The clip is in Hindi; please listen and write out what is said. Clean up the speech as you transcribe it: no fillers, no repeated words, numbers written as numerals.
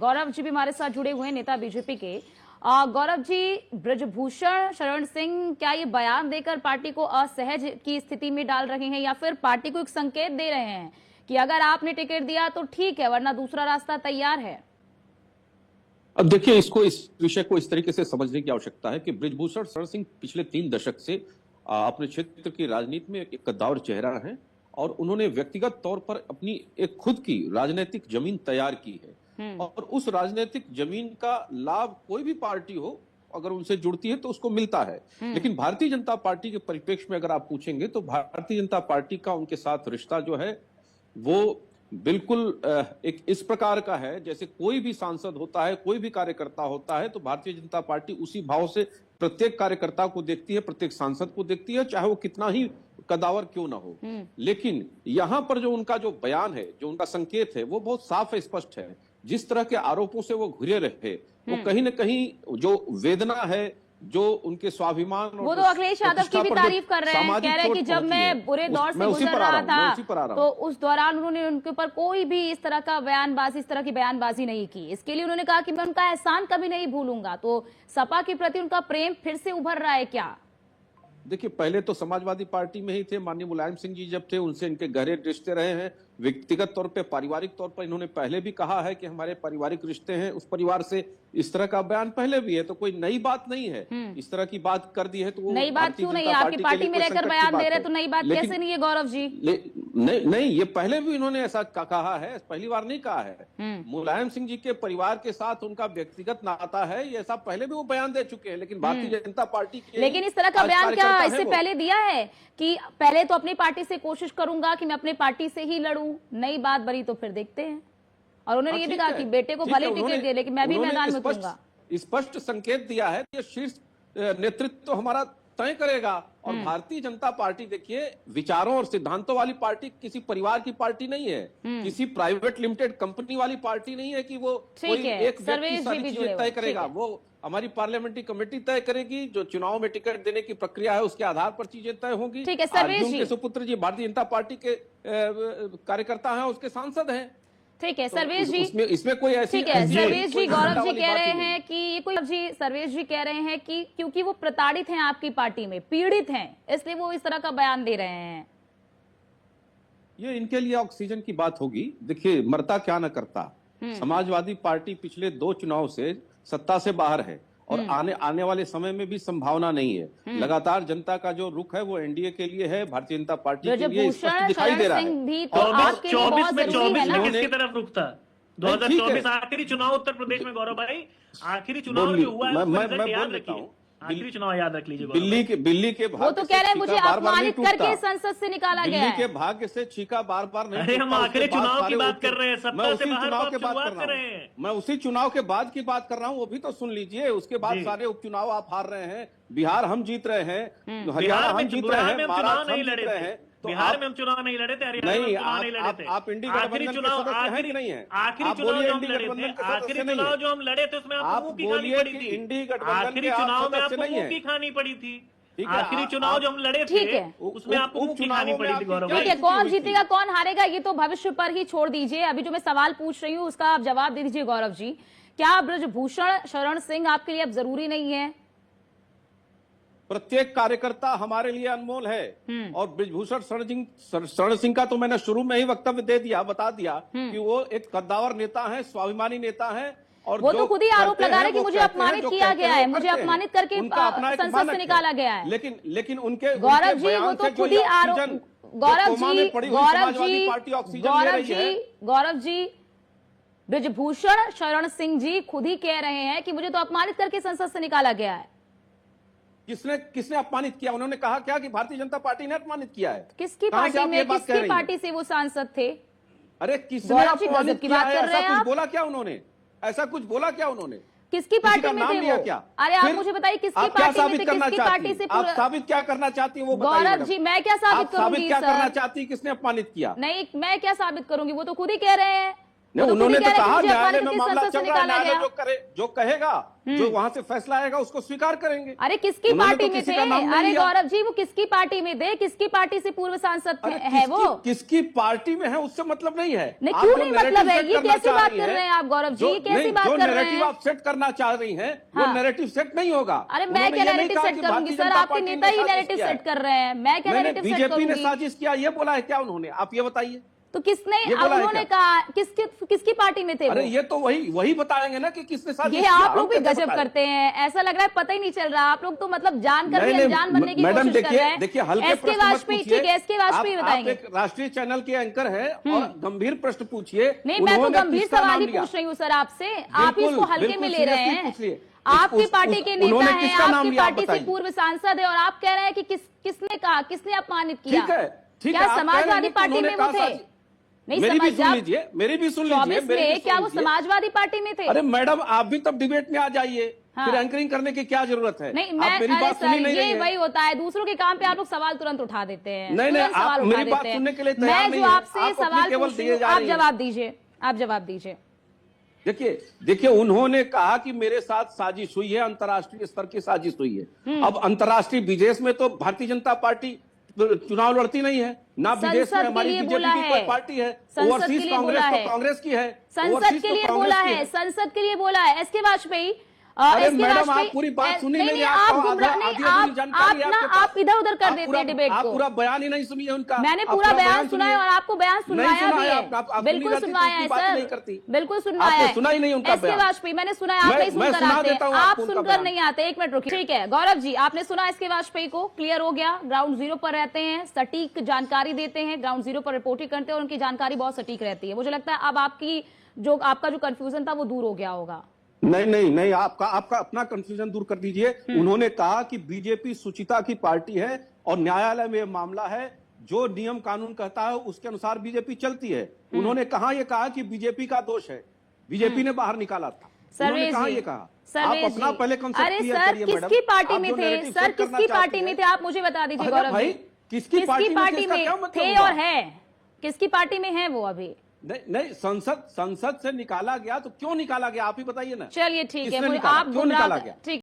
गौरव जी भी हमारे साथ जुड़े हुए हैं, नेता बीजेपी के। गौरव जी, बृजभूषण शरण सिंह क्या ये बयान देकर पार्टी को असहज की स्थिति में डाल रहे हैं, या फिर पार्टी को एक संकेत दे रहे हैं कि अगर आपने टिकट दिया तो ठीक है, वरना दूसरा रास्ता तैयार है? अब देखिए, इस विषय को इस तरीके से समझने की आवश्यकता है कि बृजभूषण शरण सिंह पिछले 3 दशक से अपने क्षेत्र की राजनीति में एक कद्दावर चेहरा है और उन्होंने व्यक्तिगत तौर पर अपनी एक खुद की राजनीतिक जमीन तैयार की है और उस राजनीतिक जमीन का लाभ कोई भी पार्टी हो अगर उनसे जुड़ती है तो उसको मिलता है। लेकिन भारतीय जनता पार्टी के परिप्रेक्ष्य में अगर आप पूछेंगे तो भारतीय जनता पार्टी का उनके साथ रिश्ता जो है वो बिल्कुल एक इस प्रकार का है जैसे कोई भी सांसद होता है, कोई भी कार्यकर्ता होता है तो भारतीय जनता पार्टी उसी भाव से प्रत्येक कार्यकर्ता को देखती है, प्रत्येक सांसद को देखती है, चाहे वो कितना ही कदावर क्यों ना हो। लेकिन यहां पर जो उनका जो बयान है, जो उनका संकेत है, वो बहुत साफ है, स्पष्ट है। जिस तरह के आरोपों से वो घिरे रहे, वो कहीं ना कहीं जो वेदना है, जो उनके स्वाभिमान, वो तो अखिलेश यादव की भी तारीफ कर रहे हैं, कह रहे हैं कि जब मैं बुरे दौर से गुजर रहा था तो उस दौरान उन्होंने उनके ऊपर कोई भी इस तरह की बयानबाजी नहीं की। इसके लिए उन्होंने कहा कि मैं उनका एहसान कभी नहीं भूलूंगा। तो सपा के प्रति उनका प्रेम फिर से उभर रहा है क्या? देखिए, पहले तो समाजवादी पार्टी में ही थे, माननीय मुलायम सिंह जी जब थे उनसे इनके गहरे रिश्ते रहे हैं। व्यक्तिगत तौर पे, पारिवारिक तौर पर इन्होंने पहले भी कहा है कि हमारे पारिवारिक रिश्ते हैं उस परिवार से। इस तरह का बयान पहले भी है, तो कोई नई बात नहीं है। इस तरह की बात कर दी है तो नई बात क्यों नहीं? आपकी पार्टी में रहकर बयान दे रहे तो नई बात कैसे नहीं है गौरव जी? नहीं, ये पहले भी इन्होंने ऐसा कहा है, पहली बार नहीं कहा है। मुलायम सिंह जी के परिवार के साथ उनका व्यक्तिगत नाता है, ये ऐसा पहले भी वो बयान दे चुके हैं। लेकिन भारतीय जनता पार्टी के लेकिन इस तरह का बयान क्या इससे पहले दिया है कि पहले तो अपनी पार्टी से कोशिश करूंगा कि मैं अपनी पार्टी से ही लड़ूं, नई बात बनी तो फिर देखते हैं। और उन्होंने ये भी कहा कि बेटे को भले टिकट दे लेकिन मैं भी मैदान में उतरूंगा। स्पष्ट संकेत दिया है कि शीर्ष नेतृत्व तो हमारा तय करेगा। और भारतीय जनता पार्टी देखिए, विचारों और सिद्धांतों वाली पार्टी किसी परिवार की पार्टी नहीं है, किसी प्राइवेट लिमिटेड कंपनी वाली पार्टी नहीं है कि वो कोई एक व्यक्ति सारी चीजें तय करेगा। वो हमारी पार्लियामेंट्री कमेटी तय करेगी, जो चुनाव में टिकट देने की प्रक्रिया है उसके आधार पर चीजें तय होंगी। उनके सुपुत्र जी भारतीय जनता पार्टी के कार्यकर्ता हैं, उसके सांसद हैं। ठीक है सर्वेश जी, इसमें कोई ऐसी, ठीक है सर्वेश जी, गौरव जी कह रहे हैं कि ये कोई सर्वेश जी कह रहे हैं कि क्योंकि वो प्रताड़ित हैं आपकी पार्टी में, पीड़ित हैं, इसलिए वो इस तरह का बयान दे रहे हैं। ये इनके लिए ऑक्सीजन की बात होगी। देखिए, मरता क्या न करता। समाजवादी पार्टी पिछले 2 चुनाव से सत्ता से बाहर है और आने वाले समय में भी संभावना नहीं है। लगातार जनता का जो रुख है वो एनडीए के लिए है, भारतीय जनता पार्टी के लिए स्पष्ट दिखाई दे रहा है। 24 में किसकी तरफ रुख था? 2024 आखिरी चुनाव उत्तर प्रदेश में गौरव भाई, आखिरी चुनाव जो हुआ है मैं याद रखता हूँ, आखिरी चुनाव याद रख लीजिए। बिल्ली के वो तो कह रहे हैं मुझे अपमानित करके संसद से निकाला गया है। बिल्ली के भाग्य से छीका बार बार नहीं। अरे हम आखिरी चुनाव की बात कर रहे हैं, सत्ता से बाहर चुनाव के बात कर रहे हैं। मैं उसी चुनाव के बाद की बात कर रहा हूँ, वो भी तो सुन लीजिए। उसके बाद सारे उपचुनाव आप हार रहे हैं, बिहार हम जीत रहे हैं, हरियाणा हम जीत रहे हैं, महाराष्ट्र हम जीत रहे हैं। बिहार में हम चुनाव नहीं लड़े थे, हरियाणा में चुनाव नहीं लड़े थे। आप इंडी गठबंधन के सदस्य हैं कि नहीं है? आखिरी चुनाव जो हम लड़े थे, आखिरी चुनाव जो हम लड़े थे उसमें आपको मुंह की खानी पड़ी थी। आखिरी चुनाव में आपको मुंह की खानी पड़ी थी। आखिरी चुनाव जो हम लड़े थे उसमें आपको मुंह की खानी पड़ी थी गौरव। ठीक है, कौन जीतेगा कौन हारेगा ये तो भविष्य पर ही छोड़ दीजिए। अभी जो मैं सवाल पूछ रही हूँ उसका आप जवाब दे दीजिए गौरव जी। क्या बृजभूषण शरण सिंह आपके लिए अब जरूरी नहीं है? प्रत्येक कार्यकर्ता हमारे लिए अनमोल है। और बृजभूषण शरण सिंह का तो मैंने शुरू में ही वक्तव्य दे दिया, बता दिया कि वो एक कद्दावर नेता है, स्वाभिमानी नेता है। और वो तो खुद ही आरोप लगा रहे हैं कि मुझे अपमानित किया गया है, मुझे अपमानित करके संसद से निकाला गया है। लेकिन उनके गौरव जी वो तो खुद ही आरोप, गौरव जी बृजभूषण शरण सिंह जी खुद ही कह रहे हैं कि मुझे तो अपमानित करके संसद से निकाला गया है। किसने अपमानित किया? उन्होंने कहा क्या कि भारतीय जनता पार्टी ने अपमानित किया है? किसकी पार्टी में, किसकी पार्टी से वो सांसद थे? अरे किसने अपमानित किया है? ऐसा कुछ बोला क्या उन्होंने? ऐसा कुछ बोला क्या उन्होंने? किसकी पार्टी में थे वो? क्या? अरे आप मुझे बताइए किसकी पार्टी में थे, किसकी पार्टी से? आप साबित क्या करना चाहती हैं वो बताइए। गौरव जी मैं क्या साबित करूंगी? क्या करना चाहती, किसने अपमानित किया? नहीं, मैं क्या साबित करूंगी? वो तो खुद ही कह रहे हैं नहीं, उन्होंने तो कहा न्यायालय में अपमानित मामला किस चल संसद से रहा है, निकाला न्यायालय गया? जो कहेगा, जो वहां से फैसला आएगा उसको स्वीकार करेंगे। अरे किसकी उन्होंने पार्टी तो में किसी थे? का नाम नहीं अरे लिया। गौरव जी, वो किसकी पार्टी में थे? किसकी पार्टी से पूर्व सांसद है वो? किसकी पार्टी में है उससे मतलब नहीं है। नहीं, आप क्यों जो नहीं मतलब है? narrative ये set करना कैसी चाह बात रही कर रहे हैं आप गौरव जी? जो- कैसी नहीं, बात जो कर रहे narrative हैं? आप सेट करना चाह रही हैं, हाँ। वो नैरेटिव सेट नहीं होगा। अरे मैं उन्होंने क्या ये नहीं नैरेटिव कहा सेट कि करूंगी भारतीय सर? जनता आपके पार्टी ने नेता ही साजिश नैरेटिव किया है। सेट कर रहे हैं, मैं क्या नैरेटिव सेट बीजेपी ने करूंगी? साजिश किया, ये बोला है क्या उन्होंने? आप ये बताइए। तो किसने, ये बोला है उन्होंने क्या? कहा किसकी पार्टी में थे वो? अरे ये तो वही बताएंगे ना कि किसने साजिश ये किया। आप लोग हम भी कैसे गजब बताएं? करते हैं, ऐसा लग रहा है पता ही नहीं चल रहा। आप लोग तो मतलब जानकर भी नहीं, नहीं, अनजान बनने की मैडम कोशिश कर रहे हैं। देखिए हल्के एस के प्रश्न मत वाजपेयी, पूछिए। ठीक है, एस के वाजपेयी आप बताएंगे। एक राष्ट्रीय चैनल के एंकर है और गंभीर प्रश्न पूछिए। नहीं, मैं तो उन्होंने गंभीर किसका सवाल नाम ही लिया? पूछ रही हूँ सर आपसे। आप ही इसको हल्के में ले रहे हैं। आपकी पार्टी के नेता उन्होंने हैं, किसका नाम आपकी लिया? पार्टी से पूर्व सांसद है, और आप कह रहे हैं कि किसने कहा, किसने अपमानित किया? ठीक है, ठीक है, क्या आप कह रहे समाजवादी हैं कि पार्टी में उन्होंने वो कहा थे? नहीं, मेरी भी सुन समाज लीजिए, मेरी भी सुन लीजिए। 24 में क्या वो समाजवादी पार्टी में थे? अरे मैडम आप भी तब डिबेट में आ जाइए। हाँ। फिर एंकरिंग करने की क्या जरूरत है? नहीं, आप मैं मेरी बात सुनी नहीं रही ये है। वही होता है, दूसरों के काम पे आप लोग सवाल तुरंत उठा देते हैं। नहीं, तुरंत आप सवाल उठा मेरी बात देते हैं। सुनने के लिए तैयार मैं नहीं जो है। आपसे आप अपनी सवाल केवल पूछ रही दिए हूँ, जा आप रही हैं। जवाब दीजिए, आप जवाब दीजिए। देखिए उन्होंने कहा कि मेरे साथ साजिश हुई है, अंतर्राष्ट्रीय स्तर की साजिश हुई है। अब अंतर्राष्ट्रीय विदेश में तो भारतीय जनता पार्टी चुनाव लड़ती नहीं है ना, विदेश में हमारी बीजेपी की कोई पार्टी है। ओवरसीज कांग्रेस तो कांग्रेस की है। संसद के लिए बोला है, संसद के लिए बोला है एस के वाजपेयी। अरे मैडम आप पूरी बात सुनी नहीं, आप इधर उधर कर देते हैं डिबेट को। पूरा बयान ही नहीं सुनी है उनका। मैंने पूरा बयान सुना है और आपको बयान सुनवाया भी है। बिल्कुल सुनवाया है सर, बिल्कुल सुनवाया है। सुना ही नहीं उनका एस के वाजपेयी, मैंने सुना है, आप नहीं सुनकर आते हैं, आप सुनकर नहीं आते। एक मिनट रुकिए, ठीक है गौरव जी, आपने सुना एस के वाजपेयी को, क्लियर हो गया। ग्राउंड जीरो पर रहते हैं, सटीक जानकारी देते हैं, ग्राउंड जीरो पर रिपोर्टिंग करते हैं और उनकी जानकारी बहुत सटीक रहती है। मुझे लगता है अब आपका जो कंफ्यूजन था वो दूर हो गया होगा। नहीं, आपका अपना कंफ्यूजन दूर कर दीजिए। उन्होंने कहा कि बीजेपी सुचिता की पार्टी है और न्यायालय में मामला है, जो नियम कानून कहता है उसके अनुसार बीजेपी चलती है। उन्होंने कहा ये कहा कि बीजेपी का दोष है, बीजेपी ने बाहर निकाला था। उन्होंने कहा ये कहा। आप अपना पहले कंसेप्ट क्लियर करिए मैडम। किसकी पार्टी में थे सर? किसकी पार्टी में थे आप मुझे बता दीजिए गौरव भाई, किसकी पार्टी में थे और है? किसकी पार्टी में है वो अभी? नहीं, संसद से निकाला गया तो क्यों निकाला गया आप ही बताइए ना। चलिए ठीक है, किसने आप निकाला? क्यों गुमराह, निकाला गया? ठीक